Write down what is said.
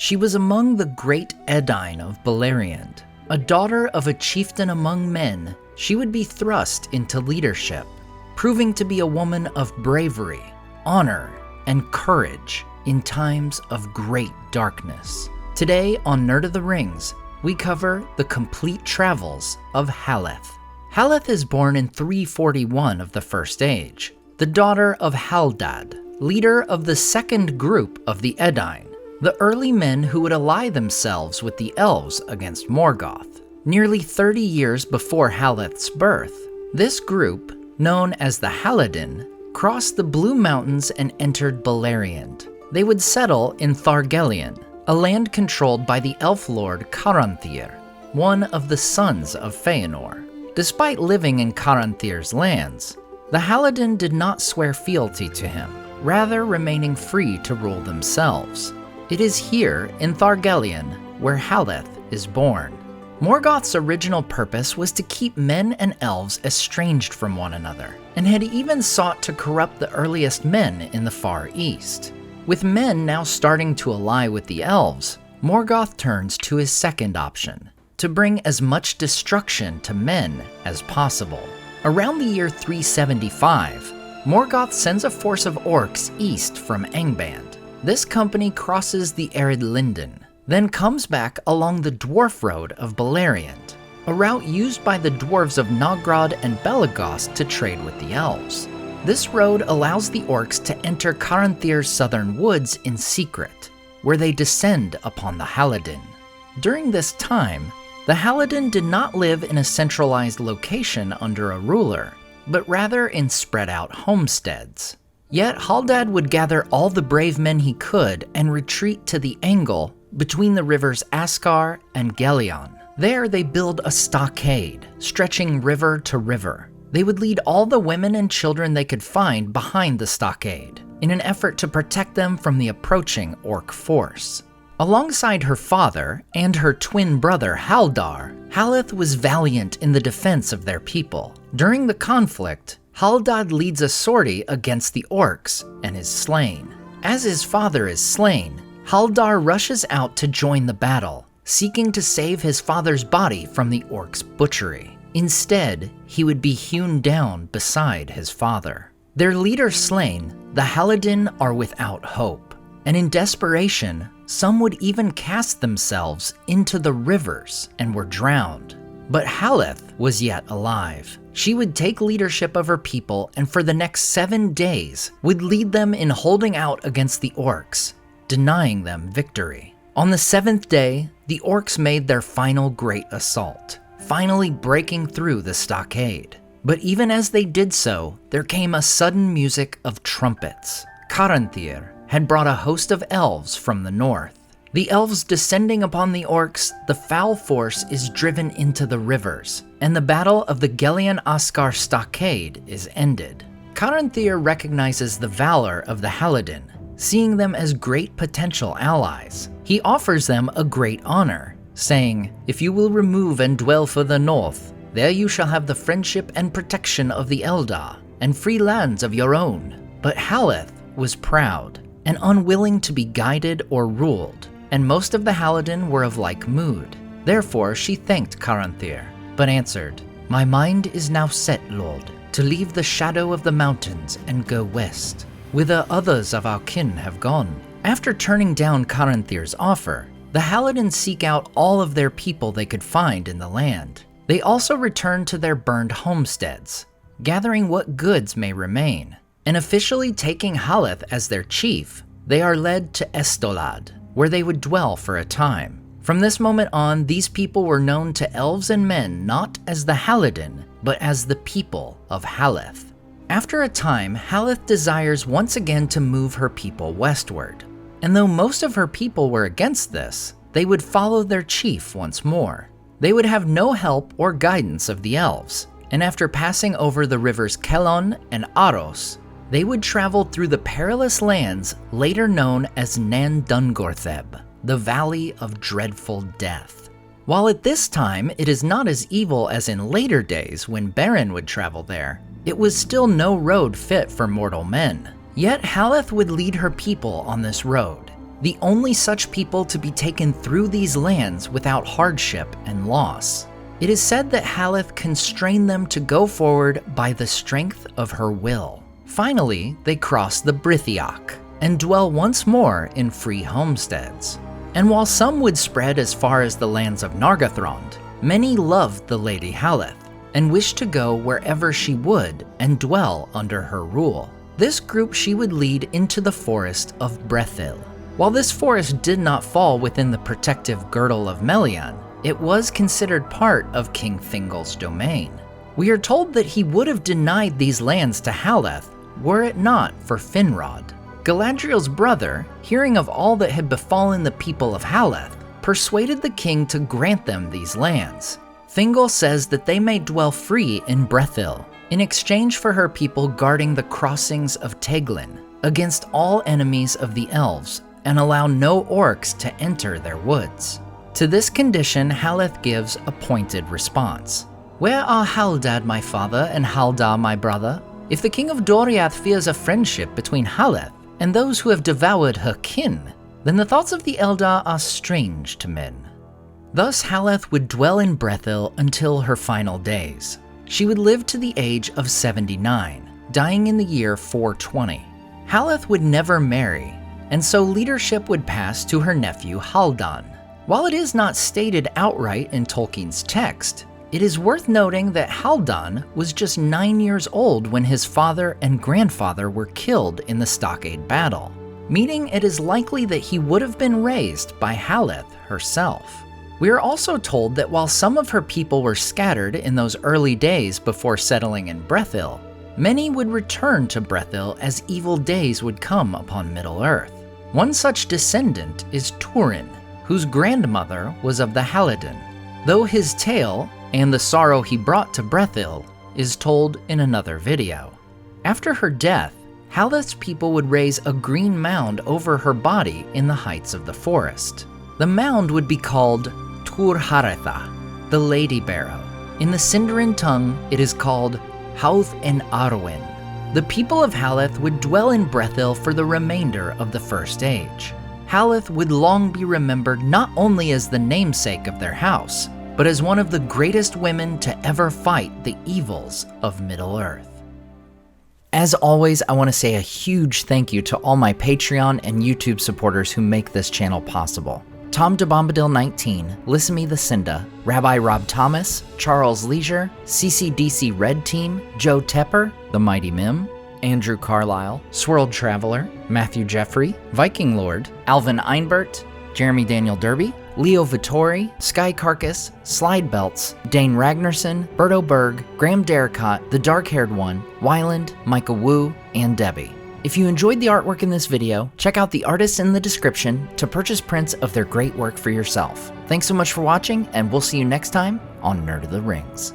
She was among the great Edain of Beleriand. A daughter of a chieftain among men, she would be thrust into leadership, proving to be a woman of bravery, honor, and courage in times of great darkness. Today on Nerd of the Rings, we cover the complete travels of Haleth. Haleth is born in 341 of the First Age, the daughter of Haldad, leader of the second group of the Edain, the early men who would ally themselves with the elves against Morgoth. Nearly 30 years before Haleth's birth, this group, known as the Haladin, crossed the Blue Mountains and entered Beleriand. They would settle in Thargelion, a land controlled by the elf lord Caranthir, one of the sons of Feanor. Despite living in Caranthir's lands, the Haladin did not swear fealty to him, rather remaining free to rule themselves. It is here in Thargelion where Haleth is born. Morgoth's original purpose was to keep men and elves estranged from one another, and had even sought to corrupt the earliest men in the Far East. With men now starting to ally with the elves, Morgoth turns to his second option, to bring as much destruction to men as possible. Around the year 375, Morgoth sends a force of orcs east from Angband. This company crosses the arid Linden, then comes back along the Dwarf Road of Beleriand, a route used by the dwarves of Nogrod and Belagost to trade with the elves. This road allows the orcs to enter Caranthir's southern woods in secret, where they descend upon the Haladin. During this time, the Haladin did not live in a centralized location under a ruler, but rather in spread-out homesteads. Yet Haldad would gather all the brave men he could and retreat to the angle between the rivers Askar and Gelion. There they build a stockade, stretching river to river. They would lead all the women and children they could find behind the stockade, in an effort to protect them from the approaching orc force. Alongside her father and her twin brother Haldar, Haleth was valiant in the defense of their people. During the conflict, Haldad leads a sortie against the orcs and is slain. As his father is slain, Haldar rushes out to join the battle, seeking to save his father's body from the orcs' butchery. Instead, he would be hewn down beside his father. Their leader slain, the Haladin are without hope, and in desperation, some would even cast themselves into the rivers and were drowned. But Haleth was yet alive. She would take leadership of her people and for the next 7 days would lead them in holding out against the orcs, denying them victory. On the 7th day, the orcs made their final great assault, finally breaking through the stockade. But even as they did so, there came a sudden music of trumpets. Caranthir had brought a host of elves from the north. The elves descending upon the orcs, the foul force is driven into the rivers, and the battle of the Gelion Askar stockade is ended. Caranthir recognizes the valor of the Haladin, seeing them as great potential allies. He offers them a great honor, saying, "If you will remove and dwell for the north, there you shall have the friendship and protection of the Eldar, and free lands of your own." But Haleth was proud, and unwilling to be guided or ruled, and most of the Haladin were of like mood. Therefore she thanked Caranthir, but answered, "My mind is now set, Lord, to leave the shadow of the mountains and go west, whither others of our kin have gone." After turning down Caranthir's offer, the Haladin seek out all of their people they could find in the land. They also return to their burned homesteads, gathering what goods may remain, and officially taking Haleth as their chief, they are led to Estolad, where they would dwell for a time. From this moment on, these people were known to elves and men not as the Haladin, but as the people of Haleth. After a time, Haleth desires once again to move her people westward, and though most of her people were against this, they would follow their chief once more. They would have no help or guidance of the elves, and after passing over the rivers Kelon and Aros, they would travel through the perilous lands later known as Nan Dungortheb, the Valley of Dreadful Death. While at this time it is not as evil as in later days when Beren would travel there, it was still no road fit for mortal men. Yet Haleth would lead her people on this road, the only such people to be taken through these lands without hardship and loss. It is said that Haleth constrained them to go forward by the strength of her will. Finally, they cross the Brithiach and dwell once more in free homesteads. And while some would spread as far as the lands of Nargothrond, many loved the Lady Haleth and wished to go wherever she would and dwell under her rule. This group she would lead into the forest of Brethil. While this forest did not fall within the protective girdle of Melian, it was considered part of King Thingol's domain. We are told that he would have denied these lands to Haleth were it not for Finrod. Galadriel's brother, hearing of all that had befallen the people of Haleth, persuaded the king to grant them these lands. Thingol says that they may dwell free in Brethil, in exchange for her people guarding the crossings of Teglin against all enemies of the elves and allow no orcs to enter their woods. To this condition, Haleth gives a pointed response. "Where are Haldad my father and Haldad my brother? If the king of Doriath fears a friendship between Haleth and those who have devoured her kin, then the thoughts of the Eldar are strange to men." Thus Haleth would dwell in Brethil until her final days. She would live to the age of 79, dying in the year 420. Haleth would never marry, and so leadership would pass to her nephew Haldan. While it is not stated outright in Tolkien's text, it is worth noting that Haldan was just 9 years old when his father and grandfather were killed in the Stockade battle, meaning it is likely that he would have been raised by Haleth herself. We are also told that while some of her people were scattered in those early days before settling in Brethil, many would return to Brethil as evil days would come upon Middle-earth. One such descendant is Turin, whose grandmother was of the Haladin, though his tale, and the sorrow he brought to Brethil, is told in another video. After her death, Haleth's people would raise a green mound over her body in the heights of the forest. The mound would be called Tur-haretha, the Lady Barrow. In the Sindarin tongue, it is called Hauth en Arwen. The people of Haleth would dwell in Brethil for the remainder of the First Age. Haleth would long be remembered not only as the namesake of their house, but as one of the greatest women to ever fight the evils of Middle-earth. As always, I want to say a huge thank you to all my Patreon and YouTube supporters who make this channel possible. Tom DeBombadil19, Lissamy the Cinda, Rabbi Rob Thomas, Charles Leisure, CCDC Red Team, Joe Tepper, The Mighty Mim, Andrew Carlisle, Swirled Traveler, Matthew Jeffrey, Viking Lord, Alvin Einbert, Jeremy Daniel Derby, Leo Vittori, Sky Carcass, Slide Belts, Dane Ragnarsson, Berto Berg, Graham Derricott, The Dark-Haired One, Wyland, Micah Wu, and Debbie. If you enjoyed the artwork in this video, check out the artists in the description to purchase prints of their great work for yourself. Thanks so much for watching, and we'll see you next time on Nerd of the Rings.